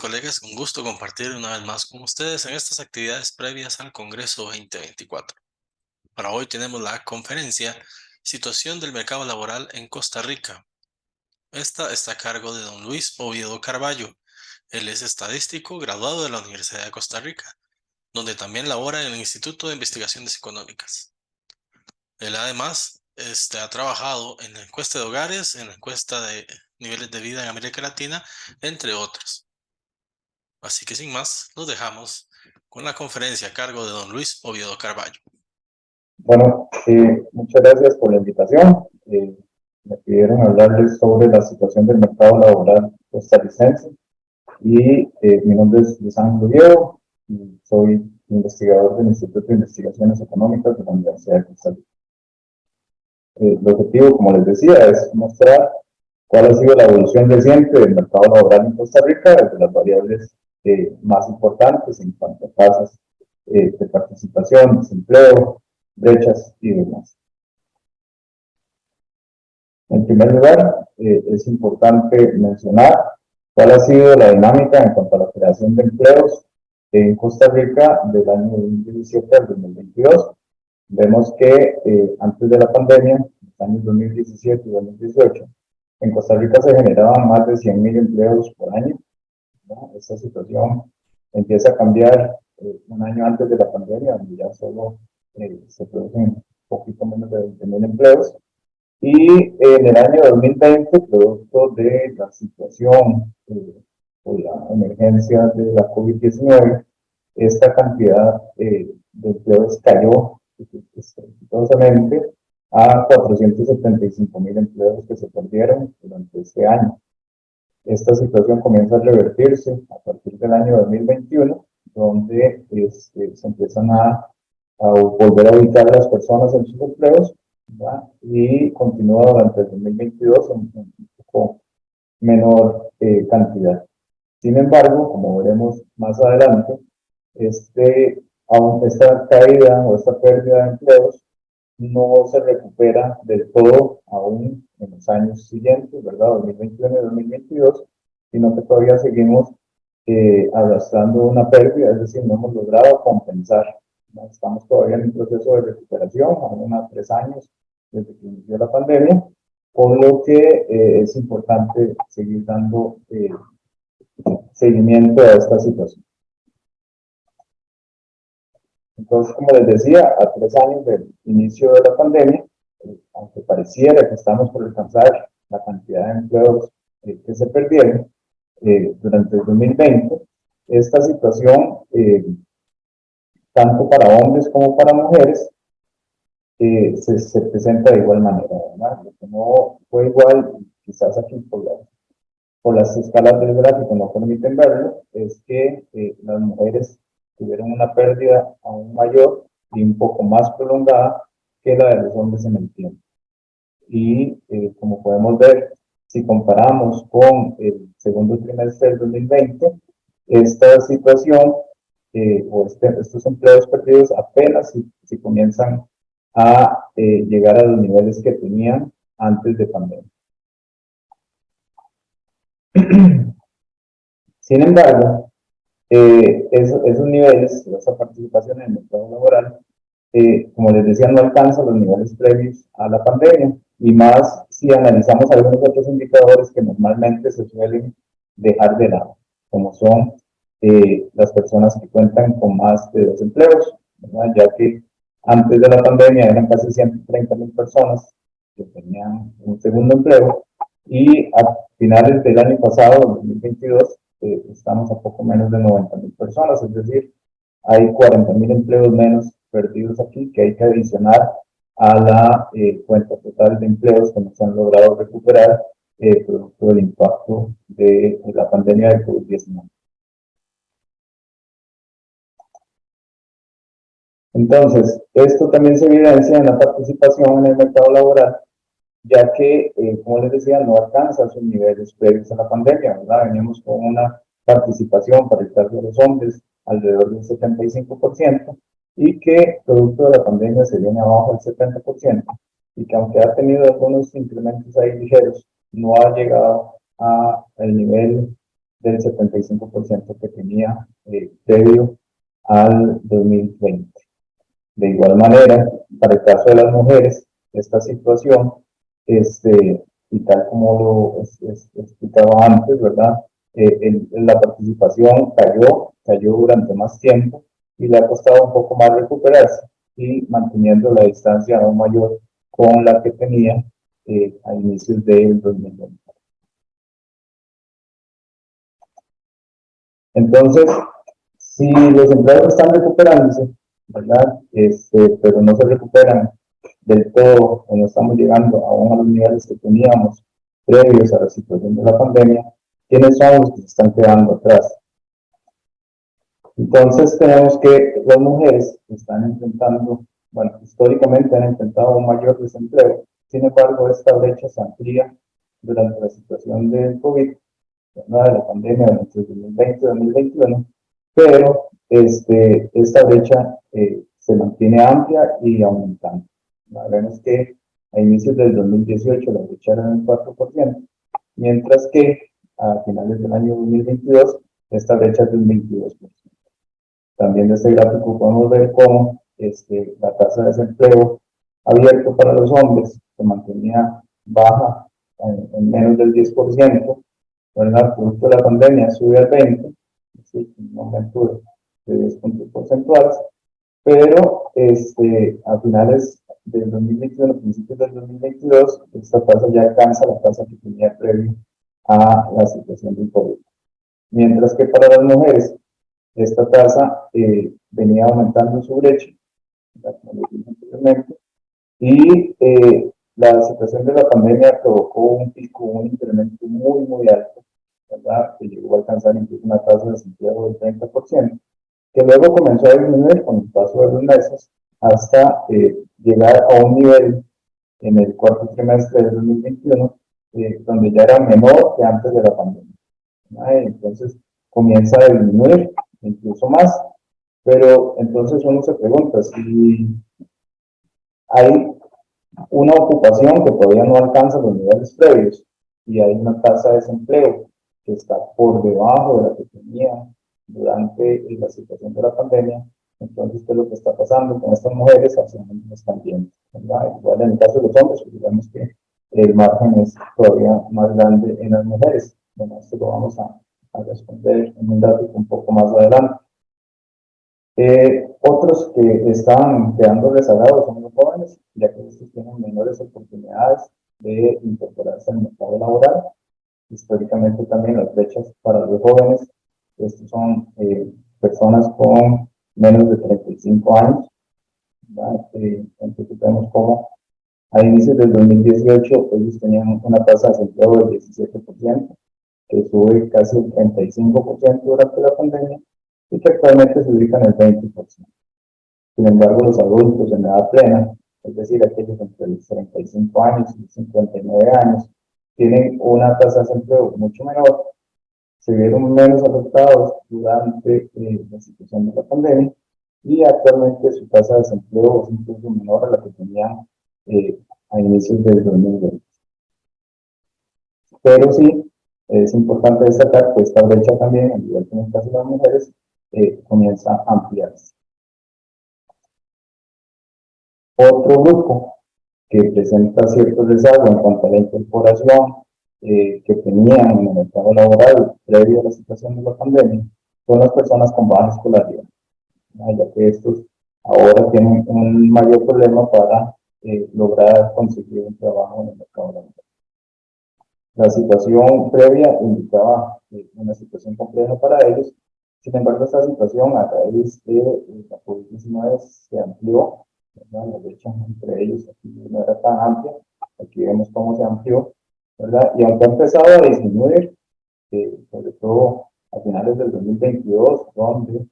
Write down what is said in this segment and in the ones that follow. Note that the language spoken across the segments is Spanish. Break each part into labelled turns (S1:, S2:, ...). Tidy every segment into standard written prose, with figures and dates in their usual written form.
S1: colegas, un gusto compartir una vez más con ustedes en estas actividades previas al Congreso 2024. Para hoy tenemos la conferencia Situación del mercado laboral en Costa Rica. Esta está a cargo de don Luis Oviedo Carballo. Él es estadístico graduado de la Universidad de Costa Rica, donde también labora en el Instituto de Investigaciones Económicas. Él además ha trabajado en la encuesta de hogares, en la encuesta de niveles de vida en América Latina, entre otros. Así que sin más, los dejamos con la conferencia a cargo de don Luis Oviedo Carballo.
S2: Bueno, muchas gracias por la invitación. Me pidieron hablarles sobre la situación del mercado laboral costarricense y mi nombre es Luis Ángel Oviedo y soy investigador del Instituto de Investigaciones Económicas de la Universidad de Costa Rica. El objetivo, como les decía, es mostrar cuál ha sido la evolución reciente del mercado laboral en Costa Rica desde las variables más importantes en cuanto a tasas de participación, desempleo, brechas y demás. En primer lugar, es importante mencionar cuál ha sido la dinámica en cuanto a la creación de empleos en Costa Rica del año 2017 al 2022. Vemos que antes de la pandemia, en los años 2017 y 2018, en Costa Rica se generaban más de 100,000 empleos por año, ¿no? Esta situación empieza a cambiar un año antes de la pandemia, donde ya solo se producen un poquito menos de 20,000 empleos. Y en el año 2020, producto de la situación o la emergencia de la COVID-19, esta cantidad de empleos cayó estrepitosamente a 475,000 empleos que se perdieron durante este año. Esta situación comienza a revertirse a partir del año 2021, donde se empiezan a volver a ubicar a las personas en sus empleos, ¿verdad? Y continúa durante el 2022 en un poco menor cantidad. Sin embargo, como veremos más adelante, aún esta caída o esta pérdida de empleos no se recupera del todo aún en los años siguientes, ¿verdad? 2021 y 2022, sino que todavía seguimos arrastrando una pérdida, es decir, no hemos logrado compensar. ¿No? Estamos todavía en un proceso de recuperación, aún a 3 años desde que inició la pandemia, por lo que es importante seguir dando seguimiento a esta situación. Entonces, como les decía, a 3 años del inicio de la pandemia, aunque pareciera que estamos por alcanzar la cantidad de empleos que se perdieron durante el 2020, esta situación, tanto para hombres como para mujeres, se presenta de igual manera, ¿verdad? Lo que no fue igual, quizás aquí por las escalas del gráfico no permiten verlo, es que las mujeres tuvieron una pérdida aún mayor y un poco más prolongada que la de los hombres en el tiempo. Y como podemos ver, si comparamos con el segundo trimestre del 2020, esta situación o estos empleos perdidos apenas si comienzan a llegar a los niveles que tenían antes de pandemia. Sin embargo, esos niveles, esa participación en el mercado laboral, como les decía, no alcanza los niveles previos a la pandemia, y más si analizamos algunos otros indicadores que normalmente se suelen dejar de lado, como son las personas que cuentan con más de 2 empleos, ¿verdad? Ya que antes de la pandemia eran casi 130,000 personas que tenían un segundo empleo, y a finales del año pasado, 2022, estamos a poco menos de 90,000 personas, es decir, hay 40,000 empleos menos perdidos aquí que hay que adicionar a la cuenta total de empleos que no se han logrado recuperar producto del impacto de la pandemia de COVID-19. Entonces, esto también se evidencia en la participación en el mercado laboral, ya que, como les decía, no alcanza sus niveles previos a la pandemia, ¿verdad? Veníamos con una participación para el caso de los hombres alrededor del 75%, y que producto de la pandemia se viene abajo del 70%, y que aunque ha tenido algunos incrementos ahí ligeros, no ha llegado al nivel del 75% que tenía previo al 2020. De igual manera, para el caso de las mujeres, esta situación, y tal como lo explicaba antes, ¿verdad? La participación cayó durante más tiempo y le ha costado un poco más recuperarse y manteniendo la distancia aún mayor con la que tenía a inicios del 2020. Entonces, si los empleados están recuperándose, ¿verdad? Pero no se recuperan del todo, o no estamos llegando aún a los niveles que teníamos previos a la situación de la pandemia, ¿quiénes son los que se están quedando atrás? Entonces tenemos que las mujeres están enfrentando, bueno, históricamente han enfrentado un mayor desempleo, sin embargo esta brecha se amplía durante la situación del COVID, ¿verdad? De la pandemia durante el 2020-2021, pero esta brecha se mantiene amplia y aumentando. La verdad es que a inicios del 2018 la brecha era del 4%, mientras que a finales del año 2022 esta brecha es del 22%. También de este gráfico podemos ver cómo la tasa de desempleo abierto para los hombres se mantenía baja en menos del 10%, ¿verdad? Producto de la pandemia sube al 20%, ¿sí? Un aumento de 10 puntos porcentuales, pero a finales del 2021, principios del 2022, esta tasa ya alcanza la tasa que tenía previo a la situación del COVID. Mientras que para las mujeres, esta tasa venía aumentando su brecha, como lo dije anteriormente, y la situación de la pandemia provocó un pico, un incremento muy alto, ¿verdad? Que llegó a alcanzar incluso una tasa de desempleo del 30%, que luego comenzó a disminuir con el paso de los meses hasta llegar a un nivel en el cuarto trimestre del 2021, donde ya era menor que antes de la pandemia. Entonces comienza a disminuir incluso más, pero entonces uno se pregunta si hay una ocupación que todavía no alcanza los niveles previos y hay una tasa de desempleo que está por debajo de la que tenía durante la situación de la pandemia. Entonces, ¿qué es lo que está pasando con estas mujeres? Hacia dónde están yendo, ¿verdad? Igual en el caso de los hombres, pues digamos que el margen es todavía más grande en las mujeres. Bueno, esto lo vamos a responder en un gráfico un poco más adelante. Otros que están quedando rezagados son los jóvenes, ya que estos tienen menores oportunidades de incorporarse al mercado laboral. Históricamente también las brechas para los jóvenes, estos son personas con menos de 35 años. Entonces vemos cómo a inicios del 2018 ellos tenían una tasa de desempleo del 17%, que sube casi el 35% durante la pandemia y que actualmente se ubica en el 20%. Sin embargo, los adultos en edad plena, es decir, aquellos entre los 35 años y 59 años, tienen una tasa de desempleo mucho menor, se vieron menos afectados durante la situación de la pandemia y actualmente su tasa de desempleo es incluso menor a la que tenían a inicios del 2020. Pero sí, es importante destacar que esta brecha también, al igual que en el caso de las mujeres, comienza a ampliarse. Otro grupo que presenta cierto rezago en cuanto a la incorporación que tenían en el mercado laboral previo a la situación de la pandemia son las personas con baja escolaridad, ya que estos ahora tienen un mayor problema para lograr conseguir un trabajo en el mercado laboral. La situación previa indicaba una situación compleja para ellos. Sin embargo, esta situación a raíz de la COVID-19 se amplió, ¿verdad? La brecha entre ellos aquí no era tan amplia. Aquí vemos cómo se amplió, ¿verdad? Y aunque ha empezado a disminuir, sobre todo a finales del 2022, donde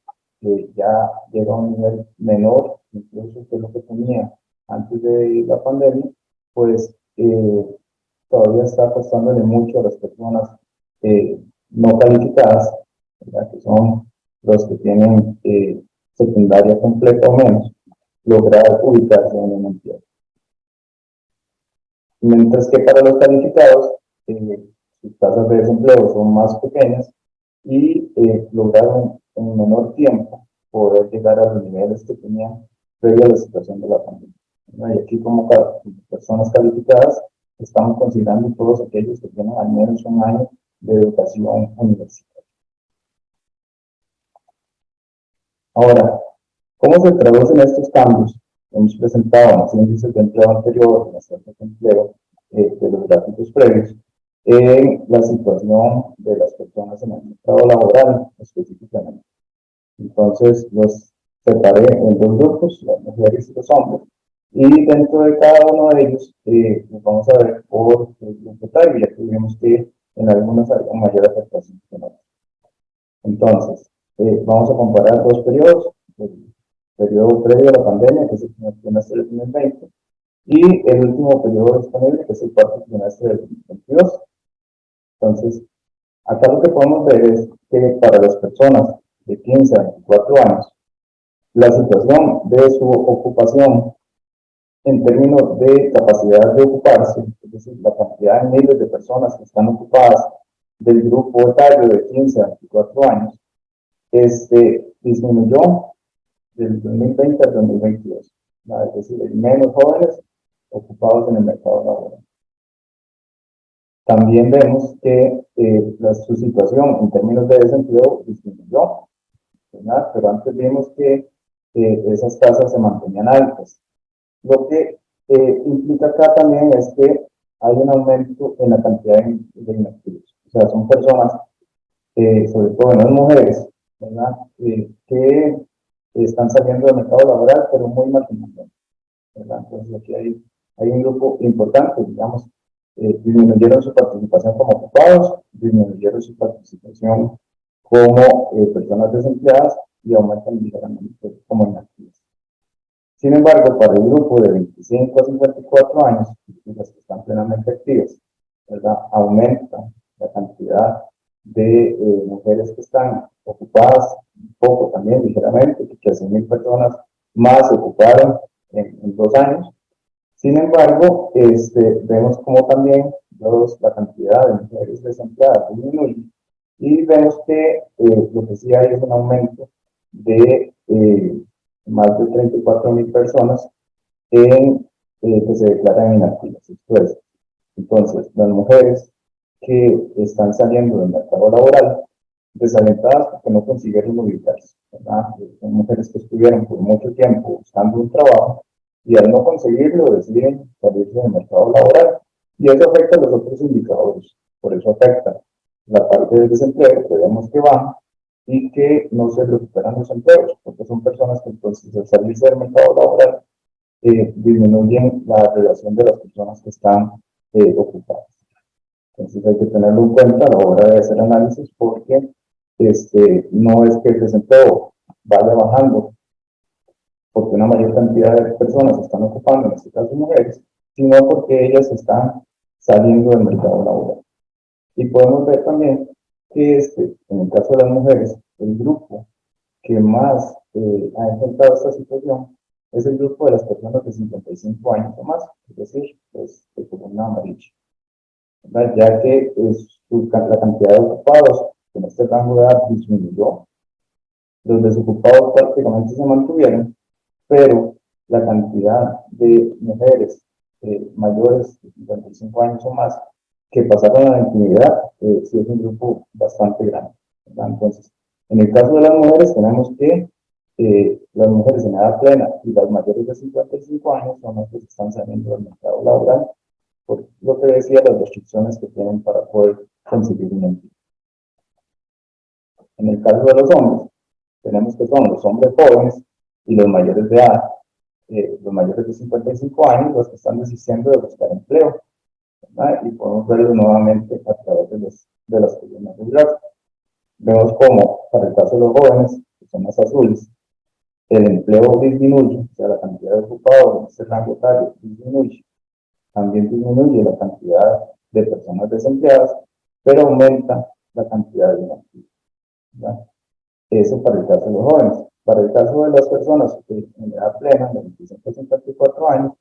S2: ya llega a un nivel menor, incluso que lo que tenía antes de la pandemia, pues todavía está costándole mucho a las personas no calificadas, ¿verdad? Que son los que tienen secundaria completa o menos, lograr ubicarse en un empleo. Mientras que para los calificados, sus tasas de desempleo son más pequeñas, y lograron en menor tiempo poder llegar a los niveles que tenían previo a la situación de la pandemia. Y aquí como personas calificadas estamos considerando todos aquellos que tienen al menos un año de educación universitaria. Ahora, ¿cómo se traducen estos cambios? Hemos presentado en los índices de empleo anterior, en las tasas de empleo de los gráficos previos, en la situación de las personas en el mercado laboral específicamente. Entonces, los separé en dos grupos, las mujeres y los hombres, y dentro de cada uno de ellos los vamos a ver por grupo etario, ya que vemos que en algunos hay una mayor afectación que en otros. Entonces, vamos a comparar dos periodos, el periodo previo a la pandemia, que es el primer trimestre del 2020, y el último periodo disponible, que es el cuarto trimestre del 2022. Entonces, acá lo que podemos ver es que para las personas de 15 a 24 años, la situación de su ocupación en términos de capacidad de ocuparse, es decir, la cantidad de miles de personas que están ocupadas del grupo etario de 15 a 24 años, disminuyó del 2020 al 2022, ¿no? Es decir, hay menos jóvenes ocupados en el mercado laboral. También vemos que su situación en términos de desempleo disminuyó, ¿verdad? Pero antes vimos que esas tasas se mantenían altas. Lo que implica acá también es que hay un aumento en la cantidad de inactivos. O sea, son personas, sobre todo las mujeres, ¿verdad? Que están saliendo del mercado laboral, pero muy marginalmente, ¿verdad? Entonces aquí hay un grupo importante, digamos, disminuyeron su participación como ocupados, disminuyeron su participación como personas desempleadas y aumentan ligeramente como inactivos. Sin embargo, para el grupo de 25 a 54 años, las que están plenamente activas, ¿verdad? Aumenta la cantidad de mujeres que están ocupadas, un poco también ligeramente, que 13.000 personas más se ocuparon en 2 años. Sin embargo, vemos como también la cantidad de mujeres desempleadas disminuye y vemos que lo que sí hay es un aumento de más de 34.000 personas que se declaran inactivas. Esto es, entonces, las mujeres que están saliendo del mercado laboral desalentadas porque no consiguieron ubicarse, ¿verdad? Son mujeres que estuvieron por mucho tiempo buscando un trabajo y al no conseguirlo deciden salirse del mercado laboral y eso afecta a los otros indicadores. Por eso afecta la parte del desempleo, que vemos que baja, y que no se recuperan los empleos, porque son personas que entonces al salirse del mercado laboral disminuyen la relación de las personas que están ocupadas. Entonces hay que tenerlo en cuenta a la hora de hacer análisis porque no es que el desempleo vaya bajando porque una mayor cantidad de personas se están ocupando, en este caso mujeres, sino porque ellas están saliendo del mercado laboral. Y podemos ver también que en el caso de las mujeres, el grupo que más ha enfrentado esta situación es el grupo de las personas de 55 años o más, es decir, pues, de columna amarilla, ¿verdad? Ya que la cantidad de ocupados en este rango de edad disminuyó, los desocupados prácticamente se mantuvieron, pero la cantidad de mujeres mayores de 55 años o más que pasaron a la intimidad, sí es un grupo bastante grande, ¿verdad? Entonces, en el caso de las mujeres, tenemos que las mujeres en edad plena y las mayores de 55 años son las que están saliendo del mercado laboral, por lo que decía, las restricciones que tienen para poder conseguir un empleo. En el caso de los hombres, tenemos que son los hombres jóvenes y los mayores de edad, los mayores de 55 años, los que están desistiendo de buscar empleo, ¿verdad? Y podemos verlo nuevamente a través de las columnas del gráfico. Vemos cómo, para el caso de los jóvenes, que son las azules, el empleo disminuye, o sea, la cantidad de ocupados en este rango etario disminuye. También disminuye la cantidad de personas desempleadas, pero aumenta la cantidad de inactivos, ¿verdad? Eso para el caso de los jóvenes. Para el caso de las personas en edad plena, de 25 a 54 años,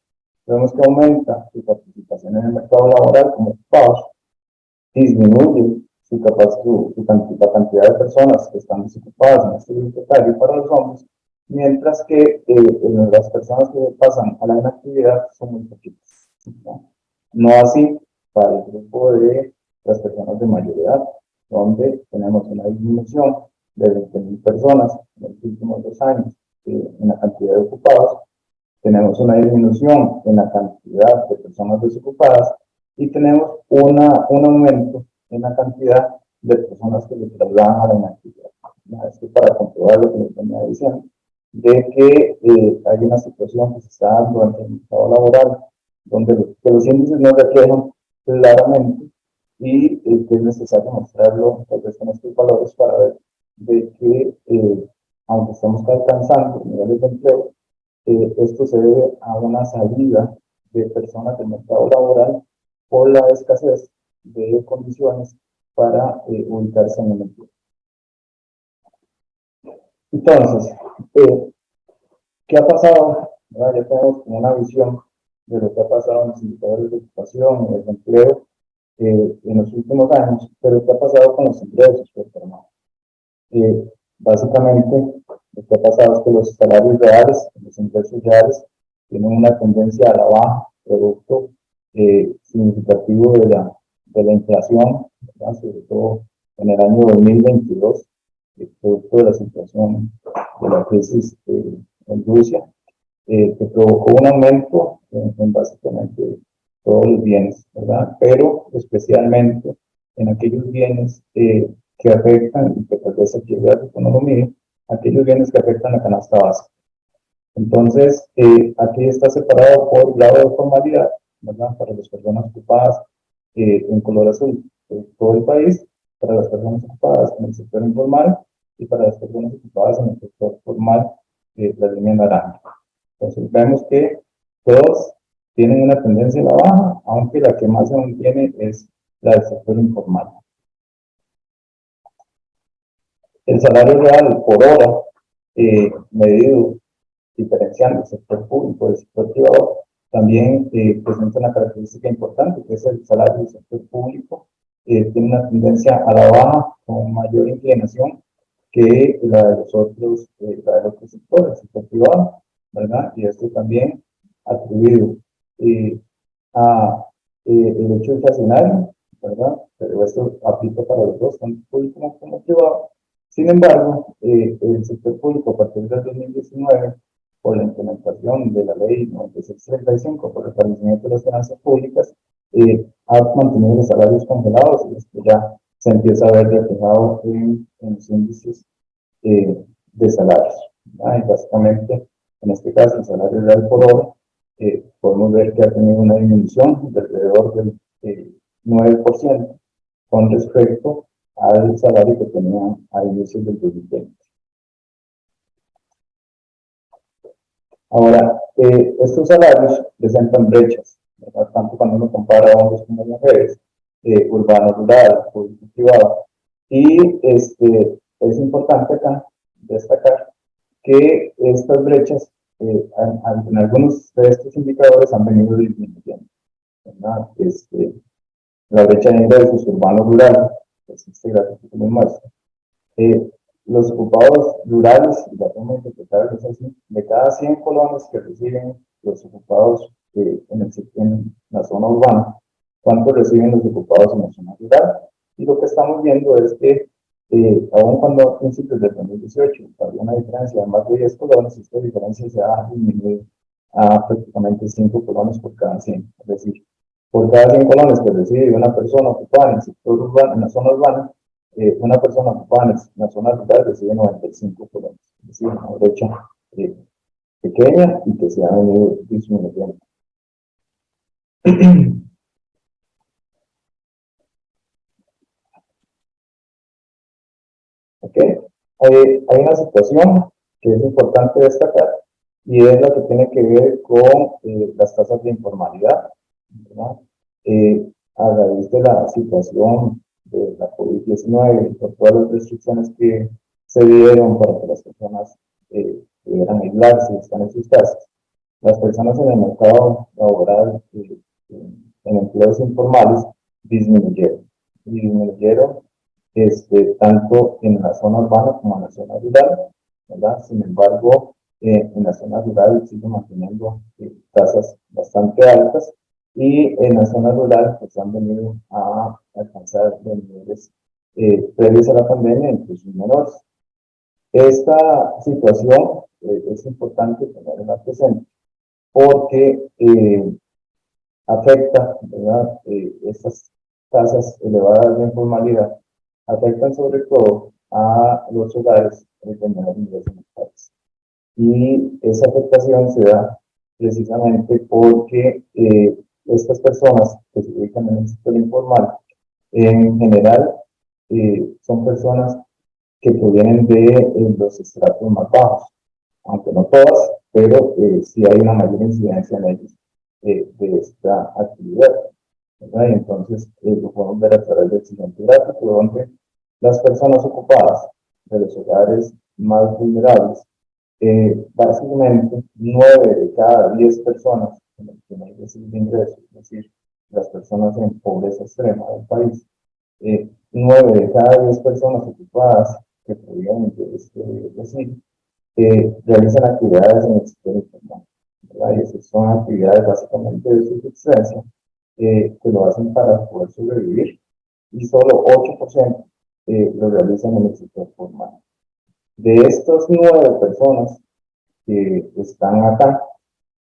S2: vemos que aumenta su participación en el mercado laboral como ocupados, disminuye la cantidad de personas que están desocupadas en este grupo etario para los hombres, mientras que las personas que pasan a la inactividad son muy poquitas, ¿no? No así para el grupo de las personas de mayor edad, donde tenemos una disminución de 20.000 personas en los últimos 2 años en la cantidad de ocupados. Tenemos una disminución en la cantidad de personas desocupadas y tenemos un aumento en la cantidad de personas que se trasladan a la inactividad. Esto para comprobar lo que les venía diciendo, de que hay una situación que se está dando ante el mercado laboral, donde los índices no reflejan claramente y que es necesario mostrarlo tal vez con estos valores para ver de que aunque estamos alcanzando niveles de empleo, esto se debe a una salida de personas del mercado laboral por la escasez de condiciones para ubicarse en el empleo. Entonces, ¿qué ha pasado? Ya tenemos como una visión de lo que ha pasado en los indicadores de ocupación y desempleo en los últimos años, pero ¿qué ha pasado con los ingresos por semana? Básicamente, lo que ha pasado es que los salarios reales, los ingresos reales, tienen una tendencia a la baja, producto significativo de la inflación, ¿verdad? Sobre todo en el año 2022, producto de la situación de la crisis en Rusia, que provocó un aumento en básicamente todos los bienes, ¿verdad? Pero especialmente en aquellos bienes que afectan, y que tal vez aquí es la economía, aquellos bienes que afectan la canasta básica. Entonces, aquí está separado por grado de formalidad, ¿verdad? Para las personas ocupadas en color azul de todo el país, para las personas ocupadas en el sector informal y para las personas ocupadas en el sector formal, la línea naranja. Entonces, vemos que todos tienen una tendencia a la baja, aunque la que más se mantiene es la del sector informal. El salario real por hora, medido diferenciando el sector público del sector privado, también presenta una característica importante, que es el salario del sector público, tiene una tendencia a la baja con mayor inclinación que la de los otros sectores, el sector privado, ¿verdad? Y esto también atribuido a el hecho inflacionario, ¿verdad? Pero esto aplica para los dos, tanto público como privado. Sin embargo, el sector público a partir del 2019, por la implementación de la ley 9635 por el establecimiento de las finanzas públicas, ha mantenido los salarios congelados y esto ya se empieza a ver reflejado en los índices de salarios. Y básicamente, en este caso, el salario real por hora, podemos ver que ha tenido una disminución de alrededor del 9% con respecto al salario que tenía a inicios del 2020. Ahora, estos salarios presentan brechas, ¿verdad? Tanto cuando uno compara hombres como mujeres, urbano, rural, público, privado. Y es importante acá destacar que estas brechas, en algunos de estos indicadores han venido disminuyendo, ¿verdad? La brecha de ingresos urbano-rural, pues este gráfico que les muestra. Los ocupados rurales, y la forma de interpretar es así, de cada 100 colones que reciben los ocupados en la zona urbana, ¿cuánto reciben los ocupados en la zona rural? Y lo que estamos viendo es que, aun cuando a principios del 2018 había una diferencia de más de 10 colones, esta diferencia se ha disminuido a prácticamente 5 colones por cada 100. Es decir, por cada 100 colones que recibe una persona ocupada en el sector urbano, en la zona urbana, una persona ocupada en la zona rural recibe 95 colones. Es decir, una brecha pequeña y que se ha venido disminuyendo. Okay. Hay una situación que es importante destacar y es la que tiene que ver con las tasas de informalidad, ¿verdad? A raíz de la situación de la COVID-19 y por todas las restricciones que se dieron para que las personas pudieran aislarse y estar en sus casas, las personas en el mercado laboral en empleos informales disminuyeron tanto en la zona urbana como en la zona rural, ¿verdad? Sin embargo, en la zona rural sigue manteniendo tasas bastante altas y en la zona rural pues han venido a alcanzar los niveles previos a la pandemia, incluso menores. Esta situación es importante tenerla presente porque afecta, ¿verdad? Estas tasas elevadas de informalidad afectan sobre todo a los hogares de menor ingreso en el país. Y esa afectación se da precisamente porque estas personas que se ubican en el sector informal, en general, son personas que provienen de los estratos más bajos, aunque no todas, pero sí hay una mayor incidencia en ellos de esta actividad, ¿verdad? Y entonces lo podemos ver a través del siguiente gráfico, donde las personas ocupadas de los hogares más vulnerables, básicamente 9 de cada 10 personas que no reciben ingresos, es decir, las personas en pobreza extrema del país, 9 de cada 10 personas ocupadas que provienen de este decir, realizan actividades en el sector informal, ¿verdad? Y esas son actividades básicamente de subsistencia que lo hacen para poder sobrevivir y solo 8% lo realizan en el sector formal. De estas 9 personas que están acá,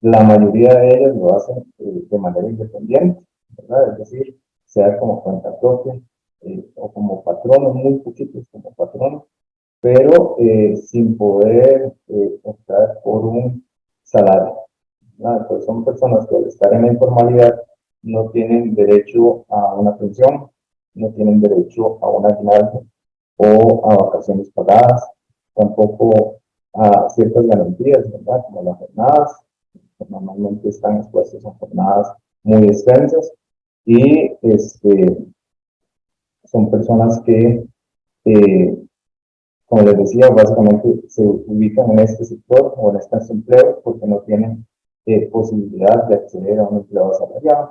S2: la mayoría de ellas lo hacen de manera independiente, ¿verdad? Es decir, sea como cuenta propia o como patronos, muy poquitos como patronos, pero sin poder optar por un salario, ¿verdad? Pues son personas que al estar en la informalidad no tienen derecho a una pensión, no tienen derecho a un aguinaldo o a vacaciones pagadas, tampoco a ciertas garantías, ¿verdad? Como las jornadas, que normalmente están expuestas a jornadas muy extensas y son personas que como les decía, básicamente se ubican en este sector o en estos empleos porque no tienen posibilidad de acceder a un empleo asalariado.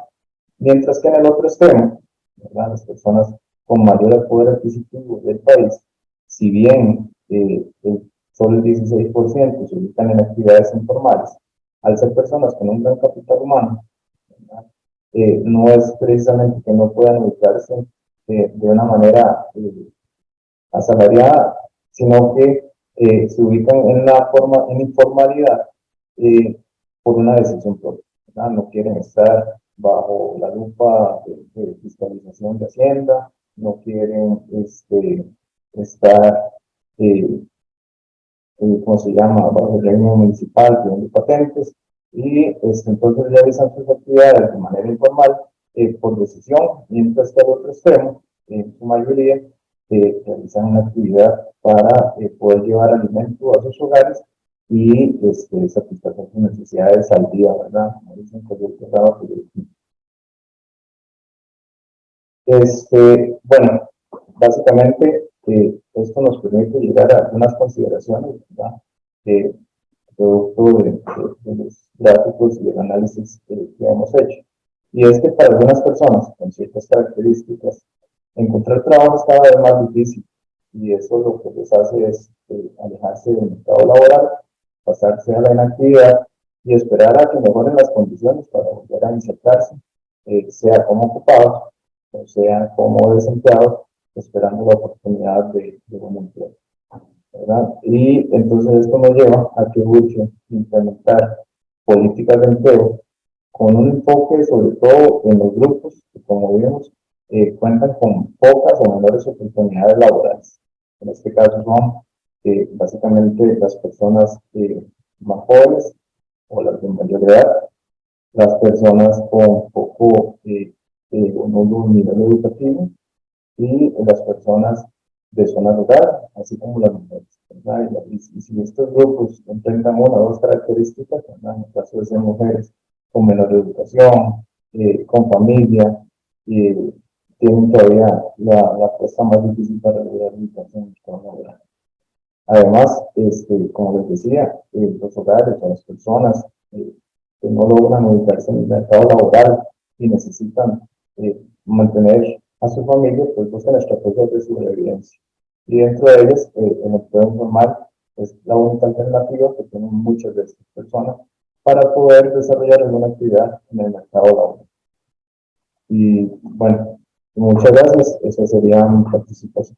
S2: Mientras que en el otro extremo, ¿verdad? Las personas con mayor poder adquisitivo del país, si bien solo el 16% se ubican en actividades informales, al ser personas con un gran capital humano, no es precisamente que no puedan ubicarse de una manera asalariada, sino que se ubican en la forma, en informalidad por una decisión propia, ¿verdad? No quieren estar bajo la lupa de fiscalización de Hacienda, no quieren estar, ¿cómo se llama?, bajo el régimen municipal, de patentes, y entonces realizan sus actividades de manera informal por decisión, mientras que al otro extremo, en su mayoría, realizan una actividad para poder llevar alimento a sus hogares y satisfacer sus necesidades al día, ¿verdad? Como dicen, bueno, básicamente esto nos permite llegar a algunas consideraciones, ¿verdad? Producto de los gráficos y del análisis que hemos hecho. Y es que para algunas personas con ciertas características, encontrar trabajo es cada vez más difícil y eso lo que les hace es alejarse del mercado laboral, pasarse a la inactividad y esperar a que mejoren las condiciones para volver a insertarse, sea como ocupados o sea como desempleados, esperando la oportunidad de un empleo, ¿verdad? Y entonces esto nos lleva a que busque implementar políticas de empleo con un enfoque sobre todo en los grupos que, como vimos, cuentan con pocas o menores oportunidades laborales. En este caso son básicamente las personas más jóvenes o las de mayor edad, las personas con poco o nulo nivel educativo y las personas de zona rural, así como las mujeres, ¿verdad? Y si estos grupos enfrentan una o dos características, ¿verdad? En el caso de ser mujeres con menor educación, con familia, tienen todavía la apuesta más difícil para lograr educación en el mercado laboral. Además, como les decía, los hogares o las personas que no logran ubicarse en el mercado laboral y necesitan mantener a su familia, pues buscan estrategias de sobrevivencia. Y dentro de ellas, el empleo informal es la única alternativa que tienen muchas de estas personas para poder desarrollar alguna actividad en el mercado laboral. Y bueno, muchas gracias. Esa sería mi participación.